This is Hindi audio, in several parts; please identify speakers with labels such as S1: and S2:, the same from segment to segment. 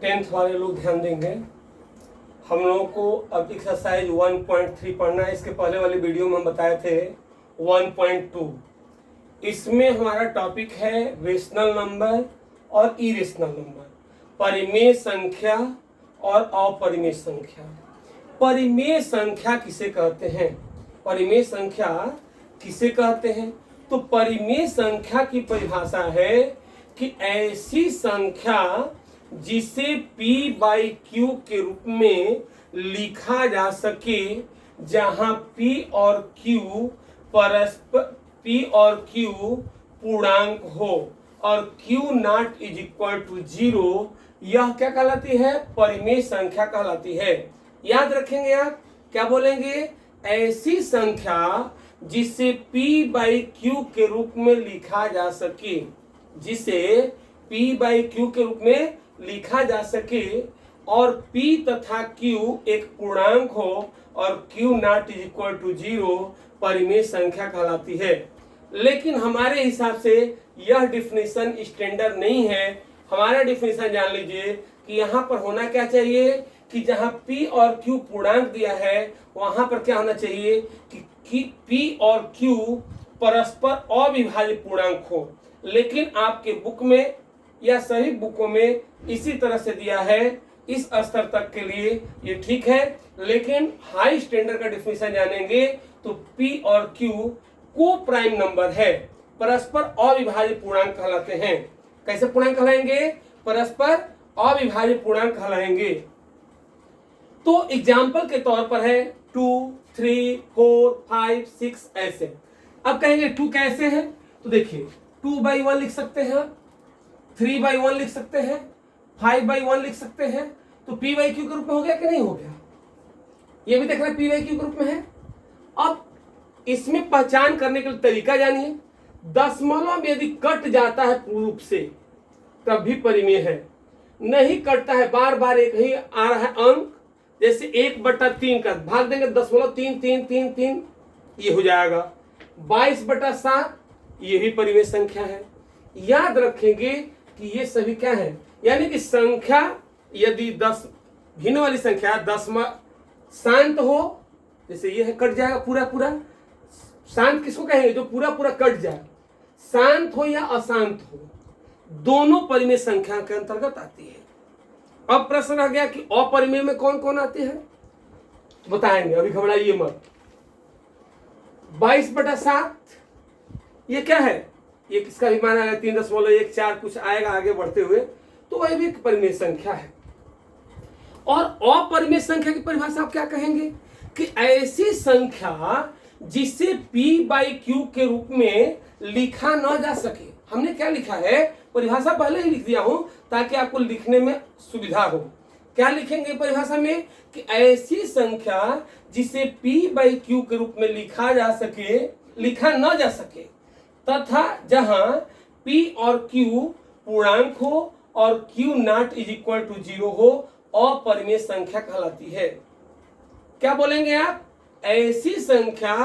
S1: 10th वाले लोग ध्यान देंगे। हम लोगों को अब एक्सरसाइज 1.3 पढ़ना है। इसके पहले वाले वीडियो में हम बताए थे 1.2। इसमें हमारा टॉपिक है रेशनल नंबर और इरेशनल नंबर, परिमेय संख्या और अपरिमेय संख्या। परिमेय संख्या किसे कहते हैं? परिमेय संख्या किसे कहते हैं? तो परिमेय संख्या की परिभाषा है कि ऐसी संख्या जिसे P बाई Q के रूप में लिखा जा सके जहां P और Q पूर्णांक हो और Q not is equal to 0। यह क्या कहलाती है? परिमेय संख्या कहलाती है। याद रखेंगे आप, क्या बोलेंगे? ऐसी संख्या जिसे P बाई Q के रूप में लिखा जा सके, जिसे P बाई Q के रूप में लिखा जा सके और P तथा Q एक पूर्णांक हो और Q not is equal to 0 परिमेय संख्या कहलाती है। लेकिन हमारे हिसाब से यह डिफिनेशन स्टैंडर्ड नहीं है। हमारा डिफिनेशन जान लीजिए कि यहाँ पर होना क्या चाहिए कि जहाँ P और Q पूर्णांक दिया है वहां पर क्या होना चाहिए कि P और Q परस्पर अविभाज्य पूर्णांक हो। लेकिन आपके बुक में या सभी बुकों में इसी तरह से दिया है। इस स्तर तक के लिए ये ठीक है, लेकिन हाई स्टैंडर्ड का डिफिनेशन जानेंगे तो P और Q को प्राइम नंबर है, परस्पर अविभाज्य पूर्णांक कहलाते हैं। कैसे पूर्णांक कहलाएंगे? परस्पर अविभाज्य पूर्णांक कहलाएंगे। तो एग्जाम्पल के तौर पर है 2, 3, 4, 5, 6 ऐसे। अब कहेंगे 2 कैसे है? तो देखिए 2/1 लिख सकते हैं, 3/1 लिख सकते हैं, 5/1 लिख सकते हैं। तो P बाई Q के रूप में हो गया कि नहीं हो गया? ये भी देखना P बाई Q के रूप में है। अब इसमें पहचान करने का तरीका जानिए। दशमलव यदि कट जाता है पूर्ण रूप से तब भी परिमेय है, नहीं कटता है, बार बार एक ही आ रहा है अंक, जैसे 1/3 का भाग देंगे 0.33333 ये हो जाएगा। 22/7 ये भी परिमेय संख्या है। याद रखेंगे कि ये सभी क्या है, यानी कि संख्या यदि 10 भिन्न वाली संख्या दशमलव शांत हो, जैसे ये है कट जाएगा पूरा पूरा। शांत किसको कहेंगे? जो पूरा पूरा कट जाए। शांत हो या अशांत हो, दोनों परिमेय संख्या के अंतर्गत आती है। अब प्रश्न रह गया कि अपरिमेय में कौन कौन आते हैं, तो बताएंगे, अभी घबराइए मत। 22/7 ये क्या है? ये किसका भी माना है? 3.14 कुछ आएगा आगे बढ़ते हुए, तो वह भी एक परिमेय संख्या है। और अपरिमेय संख्या की परिभाषा आप क्या कहेंगे कि ऐसी संख्या जिसे P बाई Q के रूप में लिखा न जा सके। हमने क्या लिखा है? परिभाषा पहले ही लिख दिया हूं ताकि आपको लिखने में सुविधा हो। क्या लिखेंगे परिभाषा में कि ऐसी संख्या जिसे P बाई Q के रूप में लिखा न जा सके तथा जहां P और Q पूर्णांक हो और Q not is equal to 0 हो, अपरिमेय संख्या कहलाती है। क्या बोलेंगे आप? ऐसी संख्या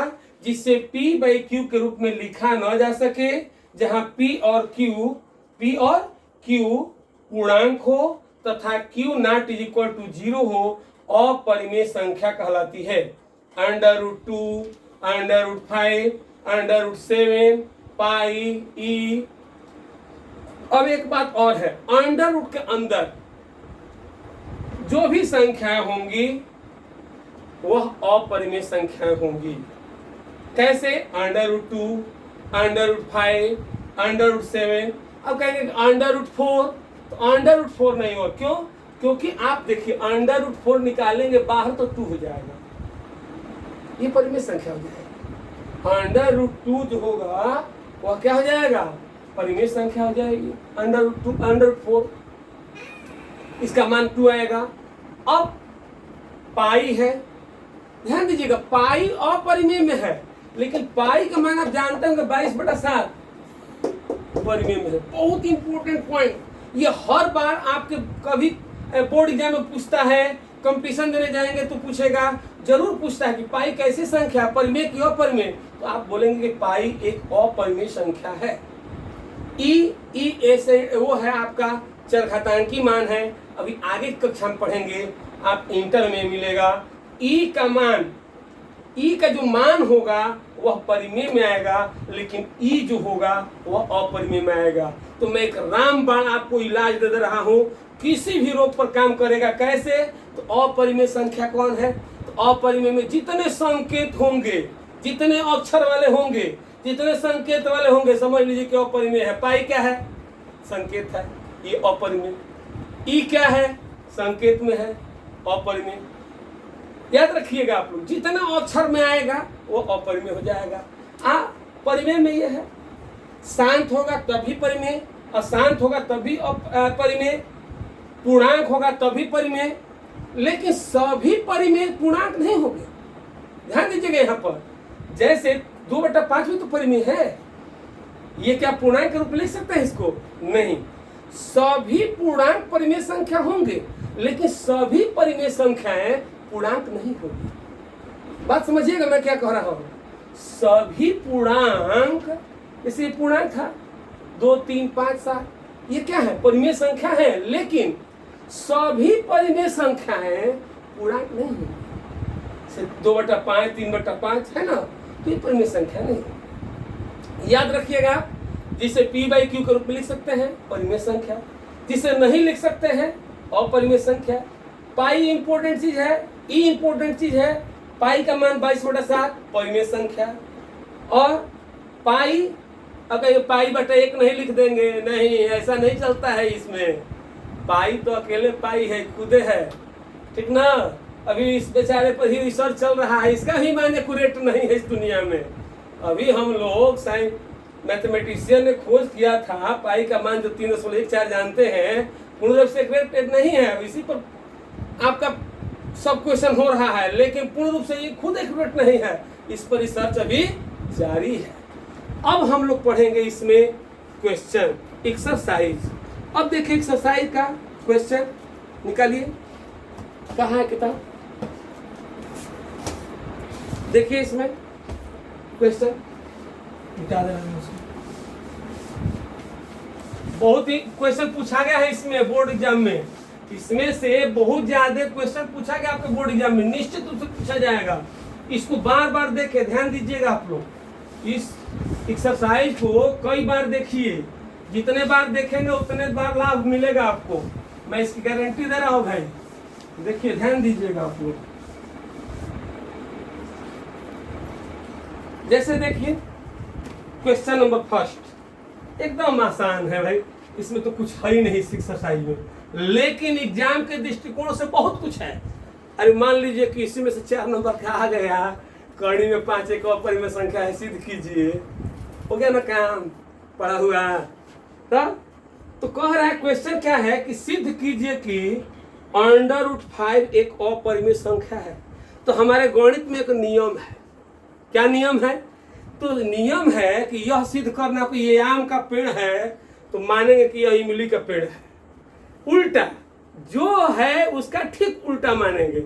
S1: जिसे P बाई Q के रूप में लिखा न जा सके जहां P और Q पूर्णांक हो तथा Q not is equal to 0 हो, अपरिमेय संख्या कहलाती है। √2, √5, √7 पाई ई। अब एक बात और है, अंडर रूट के अंदर जो भी संख्याएं होंगी वह अपरिमेय संख्याएं होंगी। कैसे? √2, √5, √7। अब कहेंगे √4, तो √4 नहीं होगा। क्यों? क्योंकि आप देखिए √4 निकालेंगे बाहर तो 2 हो जाएगा, ये परिमेय संख्या हो जाएगी। √2 जो होगा वह क्या हो जाएगा? परिमेय संख्या हो जाएगी। √4 इसका मान 2 आएगा। अब पाई है, ध्यान दीजिएगा, पाई अपरिमेय में है, लेकिन पाई का मान आप जानते होंगे 22/7 परिमेय में है। बहुत इंपॉर्टेंट पॉइंट, ये हर बार आपके कभी बोर्ड एग्जाम में पूछता है, कंपटीशन देने जाएंगे तो पूछेगा, जरूर पूछता है कि पाई कैसी संख्या, परिमेय की अपरिमेय। तो आप बोलेंगे कि पाई एक अपरिमेय संख्या है। ई ऐसे वो है आपका चरघातांकी मान है, अभी आगे की कक्षा में पढ़ेंगे, आप इंटर में मिलेगा। ई का मान, ई का जो मान होगा वह परिमेय में आएगा, लेकिन ई जो होगा वह अपरिमेय में आएगा। तो मैं एक रामबाण आपको इलाज दे रहा हूं, किसी भी रोग पर काम करेगा। कैसे? तो अपरिमेय संख्या कौन है? तो अपरिमेय में जितने संकेत होंगे, जितने अक्षर वाले होंगे, जितने संकेत वाले होंगे, समझ लीजिए कि अपरिमेय है। पाई क्या है? संकेत है, ये अपरिमेय। ई क्या है? संकेत में है, अपरिमेय। याद रखिएगा आप लोग, जितना अक्षर में आएगा वो अपरिमेय हो जाएगा। परिमेय में ये है, शांत होगा तभी परिमेय, अशांत होगा तभी परिमेय, पूर्णांक होगा तभी परिमेय, लेकिन सभी परिमेय पूर्णांक नहीं होंगे। ध्यान दीजिएगा यहाँ पर, जैसे 2/5 भी तो परिमेय है। ये क्या पूर्णांक के रूप में लिख सकते हैं इसको? नहीं। सभी पूर्णांक परिमेय संख्या होंगे, लेकिन सभी परिमेय संख्याएं पूर्णांक नहीं होगी। बात समझिएगा मैं क्या कह रहा हूं। सभी पूर्णांक, जैसे पूर्णांक था 2, 3, 5, 7, ये क्या है? परिमेय संख्या है, लेकिन सभी परिमेय संख्याएं पूर्णांक नहीं होगी। 2/5, 3/5 है ना, तो ये परिमेय संख्या नहीं। याद रखिएगा, जिसे P/Q के रूप में लिख सकते हैं परिमेय संख्या, जिसे नहीं लिख सकते हैं अपरिमेय संख्या। पाई इंपॉर्टेंट चीज है, ई इंपॉर्टेंट चीज है। पाई का मान 22/7 परिमेय संख्या, और पाई, अगर ये पाई/1 नहीं लिख देंगे, नहीं, ऐसा नहीं चलता है इसमें। पाई तो अकेले पाई है, खुदे है, ठीक ना। अभी इस बेचारे पर ही रिसर्च चल रहा है, इसका भी मान एक्यूरेट नहीं है इस दुनिया में। अभी हम लोग मैथमेटिशियन ने खोज किया था, पाई का मान जो 3.14 जानते हैं, पूर्ण रूप से एक्यूरेट नहीं है। अब इसी पर आपका सब क्वेश्चन हो रहा है, लेकिन पूर्ण रूप से ये खुद एक्यूरेट नहीं है। इस पर रिसर्च अभी जारी है। अब हम लोग पढ़ेंगे इसमें क्वेश्चन, एक्सरसाइज। अब देखिए एक्सरसाइज का क्वेश्चन निकालिए, कहाँ है किताब? देखिए इसमें क्वेश्चन बहुत ही क्वेश्चन पूछा गया है इसमें बोर्ड एग्जाम में। इसमें से बहुत ज्यादा क्वेश्चन पूछा गया आपके बोर्ड एग्जाम में, निश्चित रूप से पूछा जाएगा। इसको बार बार देखे, ध्यान दीजिएगा आप लोग। इस एक्सरसाइज को कई बार देखिए, जितने बार देखेंगे उतने बार लाभ मिलेगा आपको, मैं इसकी गारंटी दे रहा हूँ भाई। देखिए, ध्यान दीजिएगा आप लोग। जैसे देखिए क्वेश्चन नंबर फर्स्ट, एकदम आसान है भाई, इसमें तो कुछ है ही नहीं इस एक्सरसाइज में, लेकिन एग्जाम के दृष्टिकोण से बहुत कुछ है। अरे मान लीजिए कि इसी में से 4 नंबर का आ गया, कड़ी में 5 एक अपरिमेय संख्या है, सिद्ध कीजिए, हो गया ना काम, पढ़ा हुआ। तो कह रहा है क्वेश्चन क्या है कि सिद्ध कीजिए कि √5 एक अपरिमेय संख्या है। तो हमारे गणित में एक नियम है। क्या नियम है? तो नियम है कि यह सिद्ध करना कि ये आम का पेड़ है, तो मानेंगे कि यह इमली का पेड़ है। उल्टा जो है उसका ठीक उल्टा मानेंगे।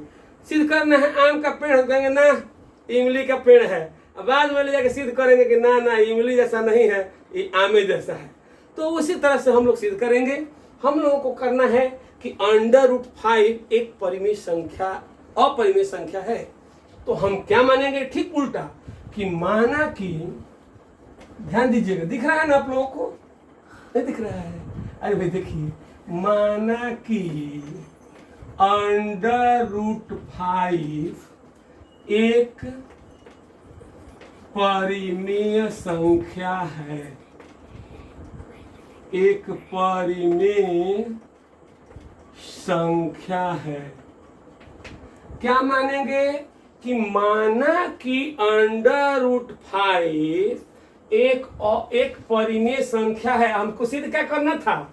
S1: सिद्ध करना है आम का पेड़, कहेंगे ना इमली का पेड़ है। अब बाद में ले जाकर सिद्ध करेंगे कि ना ना इमली जैसा नहीं है, ये आमे जैसा है। तो उसी तरह से हम लोग सिद्ध करेंगे। हम लोगों को करना है कि √5 एक परिमेय संख्या, अपरिमेय संख्या है। तो हम क्या मानेंगे? ठीक उल्टा, कि माना कि, ध्यान दीजिएगा, दिख रहा है ना आप लोगों को? नहीं दिख रहा है? अरे भाई देखिए, माना कि √5 एक परिमेय संख्या है, एक परिमेय संख्या है। क्या मानेंगे? कि माना कि √5 एक परिमेय संख्या है। हमको सिद्ध क्या करना था?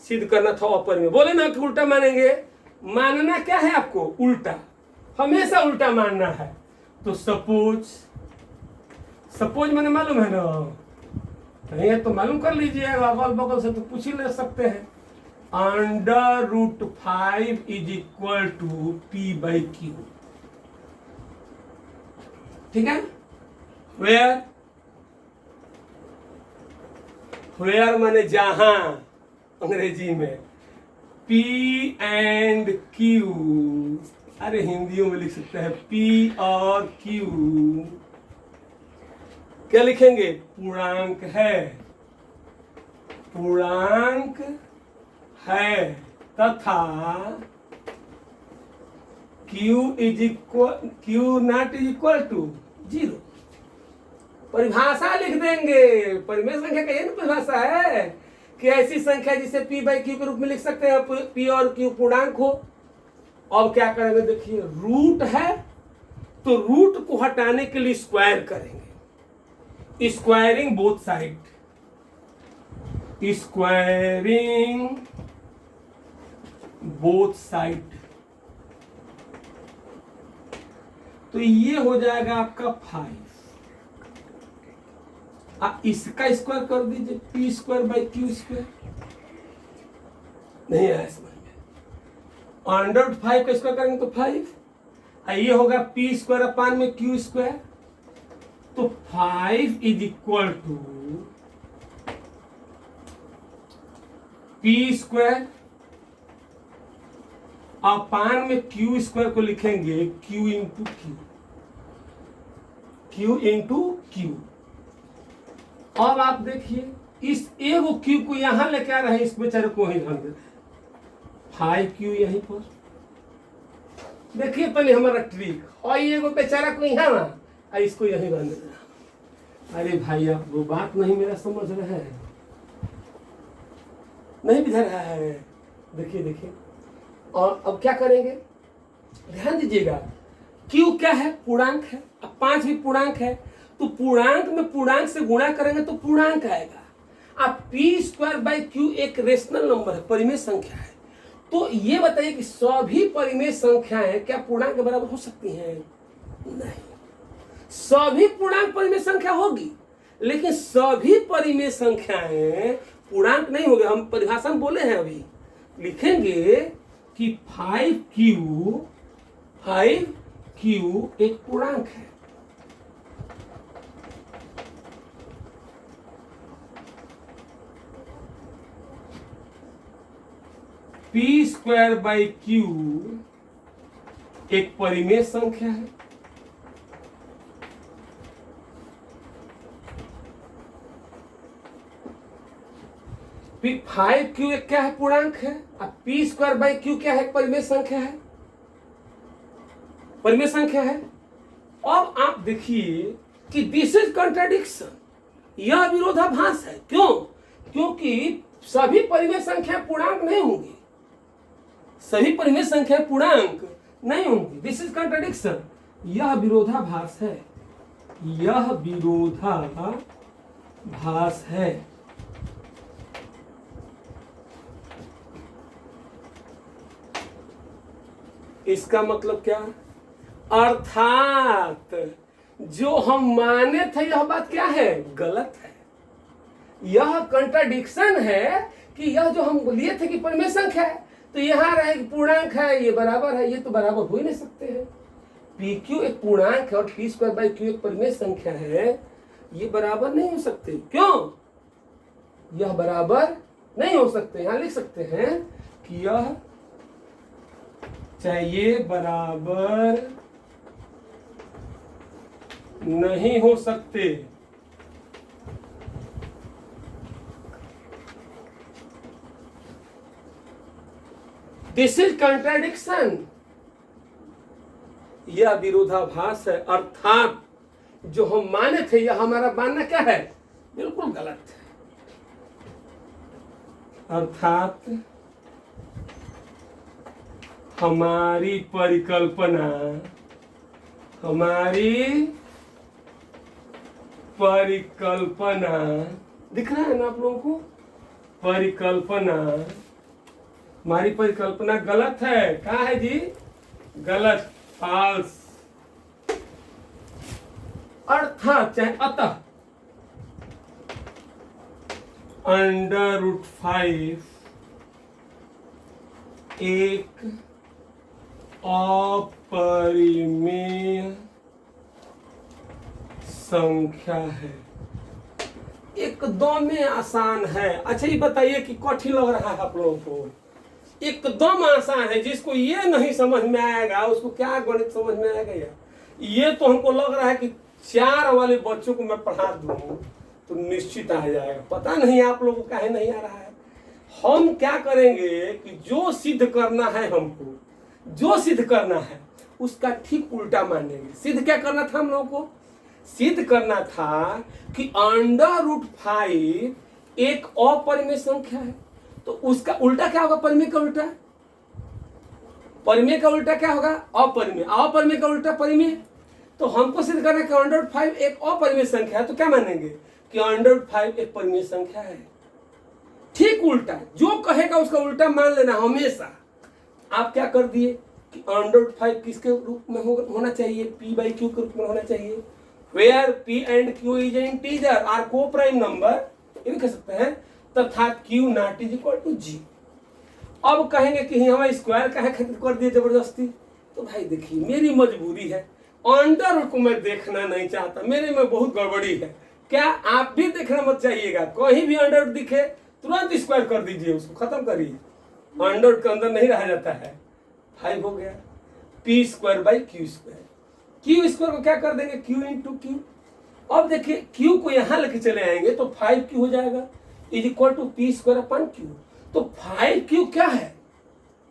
S1: सिद्ध करना था अपरिमेय। बोले ना कि उल्टा मानेंगे। मानना क्या है आपको? उल्टा, हमेशा उल्टा मानना है। तो सपोज मैंने मालूम है ना, नहीं है तो मालूम कर लीजिए, अगल बगल से तो पूछ ही ले सकते हैं। √5 = P/Q, ठीक है। वेयर माने जहां, अंग्रेजी में P एंड Q, अरे हिंदियों में लिख सकते हैं P और Q, क्या लिखेंगे? पूर्णांक है, पूर्णांक है तथा Q not is equal to 0। परिभाषा लिख देंगे, परिमेय संख्या का ये ना परिभाषा है कि ऐसी संख्या जिसे P बाई Q के रूप में लिख सकते हैं, P और Q पूर्णांक हो। अब क्या करेंगे? देखिए रूट है तो रूट को हटाने के लिए स्क्वायर करेंगे, squaring both side, squaring both side, तो ये हो जाएगा आपका 5। इसका स्क्वायर कर दीजिए, P square by Q square, नहीं आया समझ में। अंडर 5 का स्क्वायर करेंगे तो 5, ये होगा P स्क्वायर अपान में Q स्क्वायर, तो 5 is equal to P square upon में Q स्क्वायर को लिखेंगे Q into Q, Q into Q। अब आप देखिए इस एगो Q को यहां लेके आ रहे हैं, इस बेचारे को वहीं ध्यान देते हैं, 5Q यहीं पर। देखिए पहले हमारा ट्रिक, और ये एगो बेचारा को यहाँ ना, इसको यहीं ध्यान देना। अरे भाई आप वो बात नहीं मेरा समझ रहे हैं, नहीं बुझ रहा है। देखिए देखिए, और अब क्या करेंगे? ध्यान दीजिएगा, Q क्या है? पूर्णांक है। अब 5 भी पूर्णांक है, तो पूर्णांक में पूर्णांक से गुणा करेंगे तो पूर्णांक आएगा। अब P स्क्वायर बाई Q एक रेशनल नंबर है, परिमेय संख्या है। तो ये बताइए कि सभी परिमेय संख्याएं क्या पूर्णांक के बराबर हो सकती हैं? नहीं, सभी पूर्णांक परिमेय संख्या होगी, लेकिन सभी परिमेय संख्याएं पूर्णांक नहीं होगी। हम परिभाषा में बोले हैं, अभी लिखेंगे कि 5Q एक पूर्णांक है। P स्क्वायर बाई Q एक परिमेय संख्या है। P 5Q एक क्या है? पूर्णांक है। अब P स्क्वायर बाई Q क्या है? परिमेय संख्या है, परिमेय संख्या है। अब आप देखिए कि दिस इज कॉन्ट्राडिक्शन, यह विरोधाभास है। क्यों? क्योंकि सभी परिमेय संख्या पूर्णांक नहीं होंगी, सभी परिमेय संख्या पूर्णांक नहीं होंगी। दिस इज कॉन्ट्राडिक्शन, यह विरोधाभास है, यह विरोधाभास है। इसका मतलब क्या? अर्थात जो हम माने थे यह बात क्या है? गलत है। यह कंट्राडिक्शन है कि यह जो हम लिए थे कि परिमेय संख्या है, तो यहाँ रहे पूर्णांक है, ये बराबर है, ये तो बराबर हो ही नहीं सकते हैं। PQ एक पूर्णांक है और P स्क्वायर बाई Q एक परिमेय संख्या है, ये बराबर नहीं हो सकते। क्यों? यह बराबर नहीं हो सकते। यहाँ लिख सकते हैं कि यह चाहिए बराबर नहीं हो सकते। दिस इज कंट्राडिक्शन, यह विरोधाभास है। अर्थात जो हम माने थे यह हमारा मानना क्या है? बिल्कुल गलत है। अर्थात हमारी परिकल्पना दिख रहा है ना आप लोगों को? हमारी परिकल्पना गलत है। कहाँ है जी? गलत, फॉल्स। अर्थात चाहे अतः √5 एक अपरिमेय संख्या है। एकदम में आसान है। अच्छा ये बताइए कि कठिन लग रहा है आप लोगों को? एकदम आसान है। जिसको ये नहीं समझ में आएगा उसको क्या गणित समझ में आएगा यार? ये तो हमको लग रहा है कि 4 वाले बच्चों को मैं पढ़ा दूं तो निश्चित आ जाएगा। पता नहीं आप लोगों को काहे नहीं आ रहा है। हम क्या करेंगे कि जो सिद्ध करना है, हमको जो सिद्ध करना है उसका ठीक उल्टा मानेंगे। सिद्ध क्या करना था हम लोगों को? सिद्ध करना था कि √5 एक अपरिमेय संख्या है, तो उसका उल्टा क्या होगा? परिमेय का उल्टा। परिमेय का उल्टा क्या होगा? अपरिमेय। अपरिमेय का उल्टा परिमेय। तो हमको सिद्ध करना है कि √5 एक अपरिमेय संख्या है, तो क्या मानेंगे कि √5 एक परिमेय संख्या है। ठीक उल्टा, जो कहेगा उसका उल्टा मान लेना हमेशा। आप क्या कर दिए कि √5 किसके रूप में होना चाहिए? p/q के रूप में होना चाहिए। Where p and q is an integer or co-prime number, ये भी कह सकते हैं, तथा q not is equal to g। अब कहेंगे कि हमारा स्क्वायर काहे कर दिए जबरदस्ती? तो भाई देखिए मेरी मजबूरी है, अंडर को मैं देखना नहीं चाहता, मेरे में बहुत गड़बड़ी है। क्या आप भी देखना मत चाहिएगा? कहीं भी अंडर दिखे तुरंत स्क्वायर कर दीजिए, उसको खत्म करिए। अंडर के अंदर नहीं रहा जाता है। 5 हो गया p²/q²। q स्क्वायर को क्या कर देंगे? q × q। अब देखिए q को यहां लेके चले आएंगे तो 5q हो जाएगा = p²/q। तो 5q क्या है?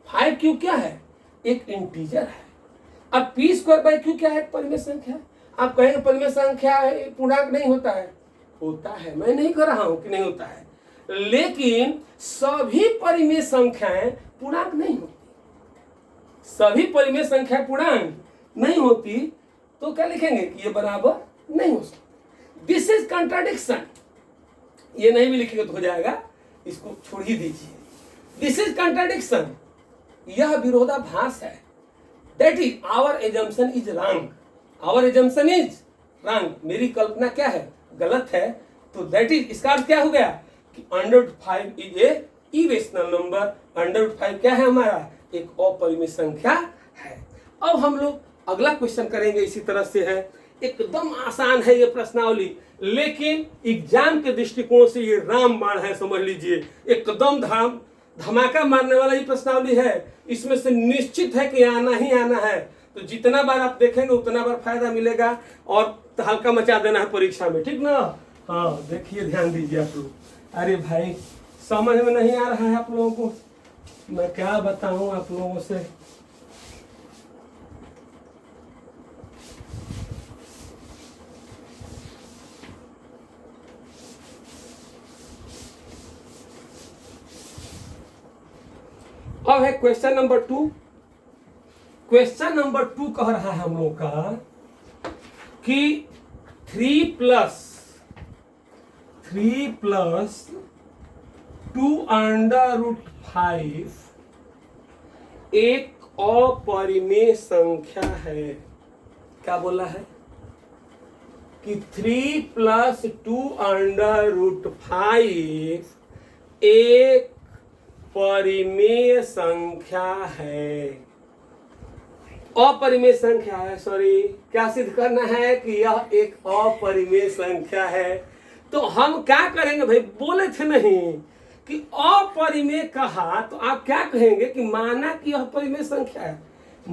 S1: 5q क्या है? एक इंटीजर है। अब p²/q क्या है? परिमेय संख्या। आप कहेंगे परिमेय संख्या पूर्णांक नहीं होता है। होता है, मैं नहीं कह रहा हूं कि नहीं होता है, लेकिन सभी परिमेय संख्याएं पूर्णांक नहीं होती। सभी परिमेय संख्याएं पूर्णांक नहीं होती तो क्या लिखेंगे कि ये बराबर नहीं हो सकता। This is contradiction. ये नहीं भी लिखेंगे तो हो जाएगा, इसको छोड़ ही दीजिए। दिस इज कंट्राडिक्शन, यह विरोधाभास है। That is our assumption is wrong. Our assumption is wrong. मेरी कल्पना क्या है? गलत है। तो दैट इज, इसका अर्थ क्या हो गया कि √5 इज ए इरेशनल नंबर। √5 क्या है हमारा? एक अपरिमेय संख्या है। अब हम लोग अगला क्वेश्चन करेंगे, इसी तरह से है। एकदम आसान है ये प्रश्नावली, लेकिन एग्जाम के दृष्टिकोण से ये रामबाण है, समझ लीजिए। एकदम धमाका मारने वाला ये प्रश्नावली है। इसमें से निश्चित है कि आना ही आना है। तो जितना बार आप देखेंगे उतना बार फायदा मिलेगा और हल्का मचा देना है परीक्षा में, ठीक ना? हाँ देखिए, ध्यान दीजिए आप लोग। अरे भाई समझ में नहीं आ रहा है आप लोगों को, मैं क्या बताऊं आप लोगों से। अब है क्वेश्चन नंबर 2। क्वेश्चन नंबर 2 कह रहा है हम लोग का कि 3 + 2√5 एक अपरिमेय संख्या है। क्या बोला है कि 3 + 2√5 एक परिमेय संख्या है। अपरिमेय संख्या है, सॉरी, क्या सिद्ध करना है कि यह एक अपरिमेय संख्या है। तो हम क्या करेंगे भाई? बोले थे नहीं कि अपरिमेय कहा तो आप क्या कहेंगे कि माना कि यह परिमेय संख्या है।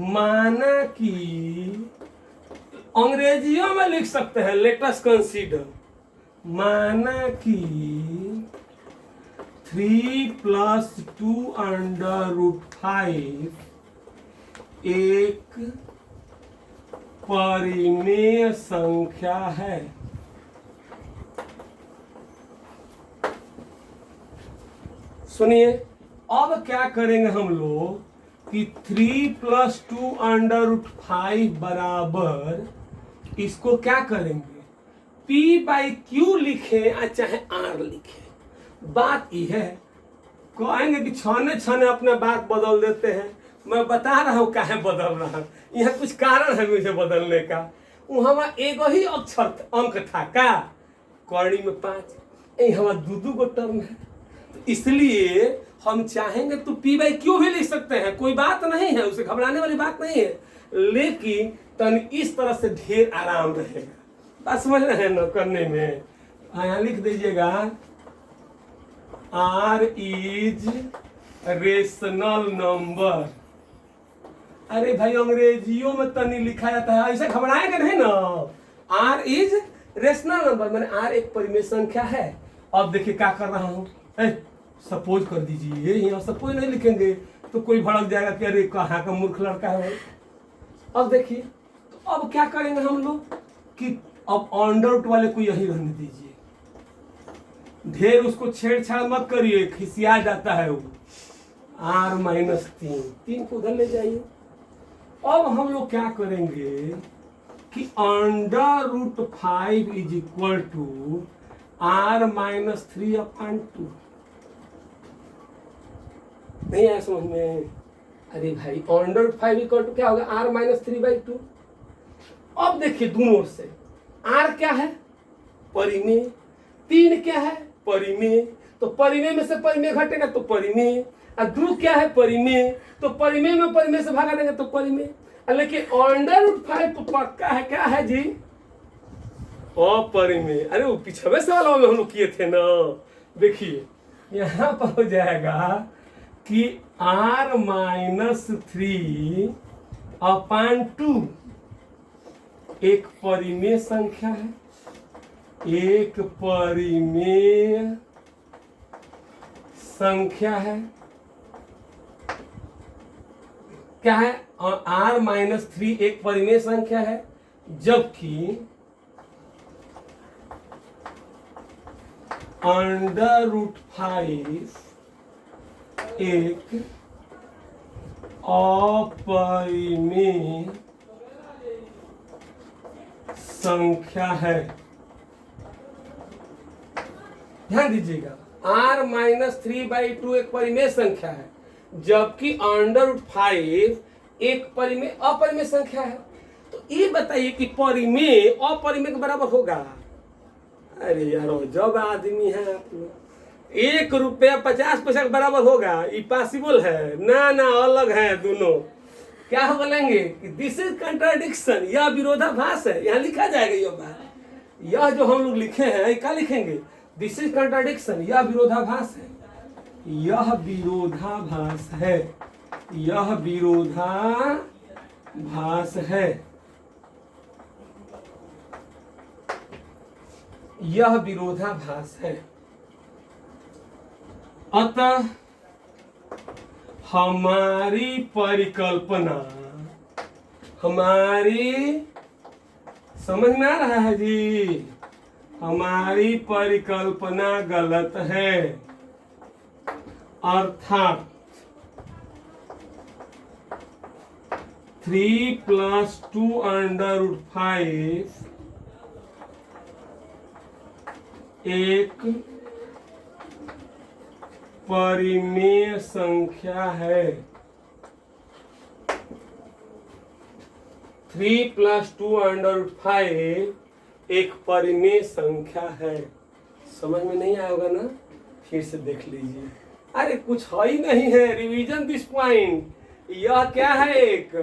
S1: माना कि अंग्रेजियों में लिख सकते हैं, लेट अस कंसीडर। माना कि 3 + 2√5 एक परिमेय संख्या है। सुनिए, अब क्या करेंगे हम लोग कि 3 + 2√5 बराबर, इसको क्या करेंगे? p/q लिखे या चाहे r लिखे। बात यह है, कहेंगे कि छाने छाने अपने बात बदल देते हैं। मैं बता रहा हूँ काहे बदल रहा हूँ, यहाँ कुछ कारण है मुझे बदलने का। वहाँ एक ही अक्षर अंक था का, कौड़ी में 5, यहाँ 2 गो टर्म है। तो इसलिए हम चाहेंगे तो p/q भी लिख सकते हैं, कोई बात नहीं है, उसे घबराने वाली बात नहीं है। लेकिन तन इस तरह से ढेर आराम रहेगा। बात समझ रहे हैं ना करने में? यहाँ लिख दीजिएगा आर इज रेशनल नंबर। अरे भाई अंग्रेजियों में तनी लिखा जाता है, ऐसे घबराएंगे नहीं ना। आर इज रेशनल नंबर माने आर एक परिमेय संख्या है। अब देखिए क्या कर रहा हूँ, सपोज कर दीजिए, यहाँ सपोज नहीं लिखेंगे तो कोई भड़क जाएगा कि अरे कहाँ का मूर्ख लड़का है। अब देखिए तो अब क्या करेंगे हम लोग कि अब अंडर रूट वाले को यही रहने दीजिए, ढेर उसको छेड़छाड़ मत करिए, खिसिया जाता है वो। आर माइनस 3 को उधर ले जाइए। अब हम लोग क्या करेंगे कि under root 5 is equal to R minus 3/2। नहीं आया समझ में? अरे भाई अंडर रूट 5 इक्वल टू क्या होगा, आर माइनस 3/2। अब देखिए दोनों ओर से आर क्या है, परिमेय, 3 क्या है, परिमेय, तो परिमेय में से परिमेय घटेगा तो परिमेय, और ध्रुव क्या है, परिमेय, तो परिमेय में परिमेय से भागा देंगे तो परिमेय। लेकिन अंडर रूट 5 तो पक्का है, क्या है जी, अपरिमेय। अरे वो पिछले सवाल में हम लोग किए थे ना। देखिए यहाँ पर हो जाएगा कि आर माइनस 3/2 एक परिमेय संख्या है, एक परिमेय संख्या है। क्या है, आर माइनस 3 एक परिमेय संख्या है, जबकि अंडर रूट 5 एक अपरिमेय संख्या है। ध्यान दीजिएगा, आर माइनस 3/2 एक परिमेय संख्या है, जबकि अंडर रूट 5 एक परिमेय अपरिमेय संख्या है। तो ये बताइए कि परिमेय अपरिमेय के बराबर होगा? अरे यार जब आदमी है आप लोग, ₹1.50 के बराबर होगा? ये पॉसिबल है ना? ना अलग है दोनों। क्या बोलेंगे कि दिस इज कंट्राडिक्शन, यह विरोधाभास है। यहाँ लिखा जाएगा ये बात, यह जो हम लोग लिखे हैं क्या लिखेंगे, दिस इज कंट्राडिक्शन, यह विरोधाभास है, यह विरोधाभास है, यह विरोधाभास है, यह विरोधाभास है। अतः हमारी परिकल्पना, हमारी समझ में आ रहा है जी, हमारी परिकल्पना गलत है। अर्थात 3 + 2√5 एक परिमेय संख्या है। 3 + 2√5 एक परिमेय संख्या है। समझ में नहीं आया होगा ना? फिर से देख लीजिए। अरे कुछ है ही नहीं है, रिवीजन दिस पॉइंट। यह क्या है, एक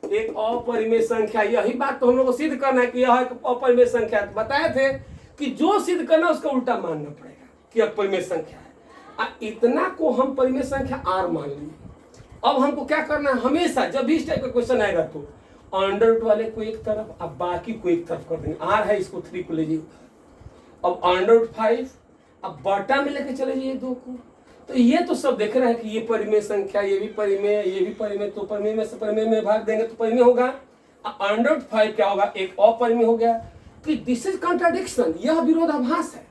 S1: अपरिमेय संख्या। यही बात तो हम लोग को सिद्ध करना है कि यह एक अपरिमेय संख्या। बताए थे कि जो सिद्ध करना उसका उल्टा मानना पड़ेगा कि अपरिमेय संख्या है। इतना को हम परिमेय संख्या आर मान लिए। अब हमको क्या करना है, हमेशा जब भी इस टाइप का क्वेश्चन आएगा तो अंडर रूट वाले को एक तरफ, अब बाकी को एक तरफ कर देंगे। आर है, इसको 3 को ले जाइए। अब अंडर रूट 5 अब बटा में लेके चले जाइए 2 को। तो ये तो सब देख रहे हैं कि ये परिमेय संख्या, ये भी परिमेय, ये भी परिमेय, तो परिमेय में से परिमेय में भाग देंगे तो परिमेय होगा। अंडर रूट 5 क्या होगा, एक अपरिमेय हो गया। कि दिस इज कंट्राडिक्शन, यह विरोधाभास है।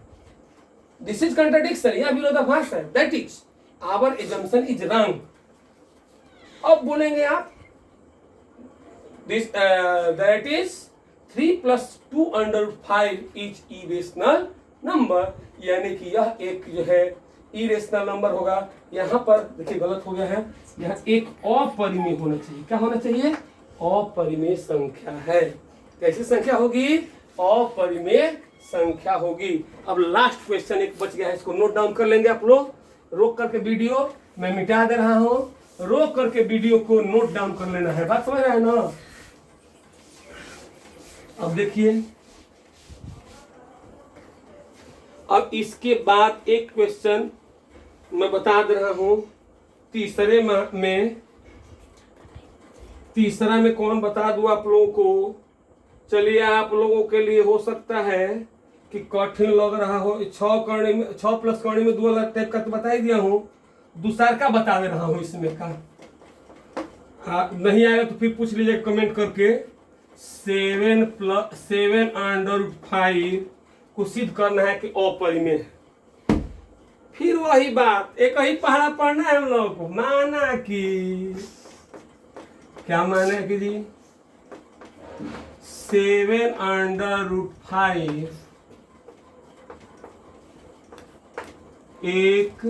S1: दिस इज कंट्राडिक्शन, यह विरोधाभास है। That is our assumption is wrong. अब बोलेंगे आप this that is 3 + 2√5 is irrational number, यानी कि यह एक जो है इरेशनल नंबर होगा। यहाँ पर देखिए गलत हो गया है, यहाँ एक अपरिमेय होना चाहिए। क्या होना चाहिए, अपरिमेय संख्या है। कैसी संख्या होगी, अपरिमेय संख्या होगी। अब लास्ट क्वेश्चन एक बच गया है, इसको नोट डाउन कर लेंगे आप लोग। रोक करके वीडियो मैं मिटा दे रहा हूं, रोक करके वीडियो को नोट डाउन कर लेना है। बात समझ रहे हैं ना? अब देखिए अब इसके बाद एक क्वेश्चन मैं बता दे रहा हूं, तीसरा में कौन बता दूं आप लोगों को। चलिए, आप लोगों के लिए हो सकता है कि कठिन लग रहा हो। 6 प्लस करने में 2 अलग टाइप का तो बता ही दिया हूँ, दूसरा का बता दे रहा हूँ इसमें का। नहीं आएगा तो फिर पूछ लीजिए कमेंट करके। 7 + 7√5 को सिद्ध करना है कि अपरिमेय है। फिर वही बात, एक ही पहाड़ा पढ़ना है हम लोगों को। माना कि क्या माना है कि जी 7√5 एक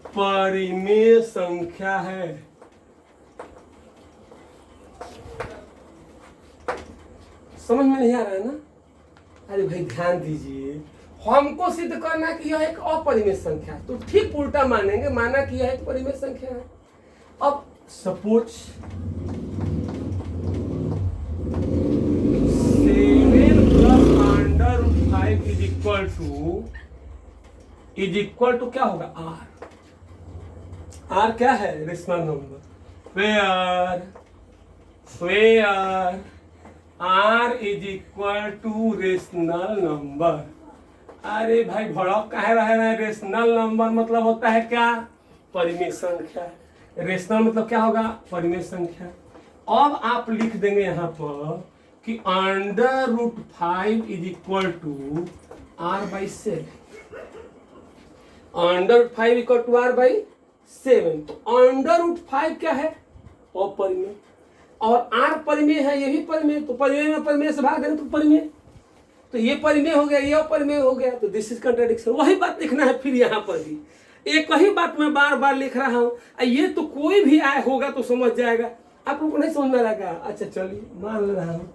S1: परिमेय संख्या है। समझ में नहीं आ रहा है ना? अरे भाई ध्यान दीजिए, हमको सिद्ध करना है कि यह एक अपरिमेय संख्या है, तो ठीक उल्टा मानेंगे, माना कि यह एक परिमेय संख्या है। अब सपोज 7 + √5 इज इक्वल टू क्या होगा? आर क्या है? Rational number. Where R is equal to rational number. अरे भाई भड़क काहे रहे हैं? रेशनल नंबर मतलब होता है क्या? परिमेय संख्या। रेशनल मतलब क्या होगा? परिमेय संख्या। अब आप लिख देंगे यहां पर कि √5 is equal to R/7। √5 equal to R/7। तो √5 क्या है? अपरिमेय, और R परिमेय है, ये भी परिमेय। तो परिमेय में परिमेय से भाग देंगे तो परिमेय, तो ये परिमेय हो गया, ये अपरिमेय हो गया, तो दिस इज कंट्राडिक्शन। वही बात लिखना है फिर यहाँ पर भी, एक ही बात मैं बार बार लिख रहा हूँ। ये तो कोई भी आए होगा तो समझ जाएगा, आप लोग को नहीं समझ में लगा। अच्छा चलिए, मान ले रहा हूँ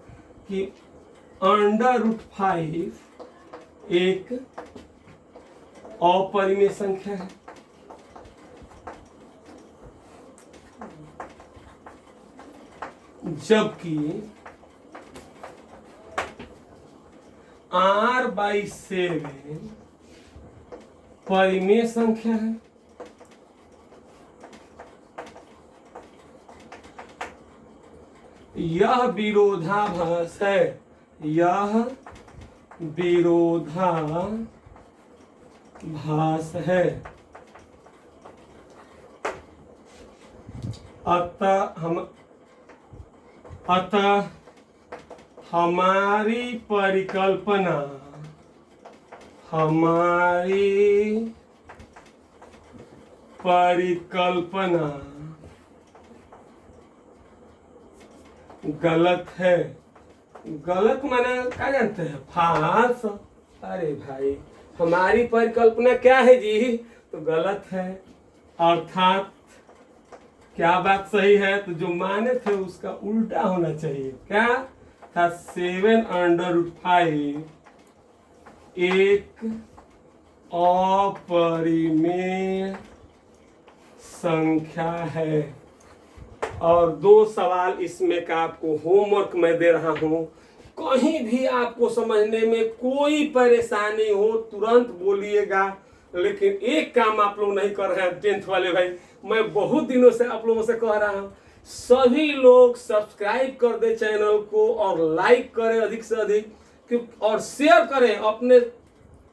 S1: कि √5 एक अपरिमेय संख्या है। जबकि R/7 परिमेय संख्या है। यह विरोधाभास है, यह विरोधाभास है। अतः हमारी परिकल्पना गलत है। गलत माने क्या जानते हैं? फाल्स। अरे भाई हमारी परिकल्पना क्या है जी? तो गलत है। अर्थात क्या बात सही है? तो जो माने थे उसका उल्टा होना चाहिए। क्या था? 7/5 एक अपरिमेय संख्या है। और 2 सवाल इसमें का आपको होमवर्क मैं दे रहा हूं। कहीं भी आपको समझने में कोई परेशानी हो तुरंत बोलिएगा, लेकिन एक काम आप लोग नहीं कर रहे हैं 10th वाले भाई। मैं बहुत दिनों से आप लोगों से कह रहा हूं, सभी लोग सब्सक्राइब कर दे चैनल को और लाइक करें अधिक से अधिक, और शेयर करें अपने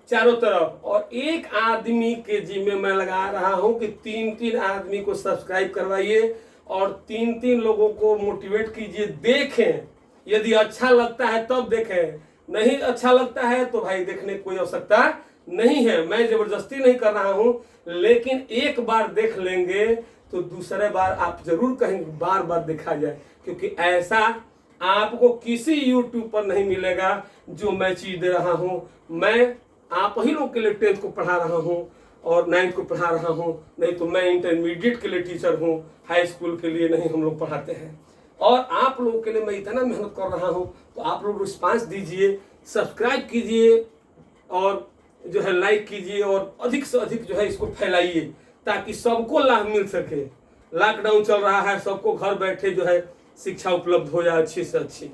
S1: चारों तरफ। और एक आदमी के जिम्मे मैं लगा रहा हूं कि 3-3 आदमी को सब्सक्राइब करवाइए और 3-3 लोगों को मोटिवेट कीजिए। देखें, यदि अच्छा लगता है तब देखें, नहीं अच्छा लगता है तो भाई देखने की कोई आवश्यकता नहीं है। मैं जबरदस्ती नहीं कर रहा हूं, लेकिन एक बार देख लेंगे तो दूसरे बार आप जरूर कहेंगे बार बार देखा जाए, क्योंकि ऐसा आपको किसी YouTube पर नहीं मिलेगा जो मैं चीज दे रहा हूं। मैं आप ही लोग के लिए 10th को पढ़ा रहा हूं और 9th को पढ़ा रहा हूं, नहीं तो मैं इंटरमीडिएट के लिए टीचर हूं, हाई स्कूल के लिए नहीं हम लोग पढ़ाते हैं। और आप लोगों के लिए मैं इतना मेहनत कर रहा हूं, तो आप लोग रिस्पांस दीजिए, सब्सक्राइब कीजिए और जो है लाइक कीजिए, और अधिक से अधिक जो है इसको फैलाइए ताकि सबको लाभ मिल सके। लॉकडाउन चल रहा है, सबको घर बैठे जो है शिक्षा उपलब्ध हो जाए अच्छी से अच्छी।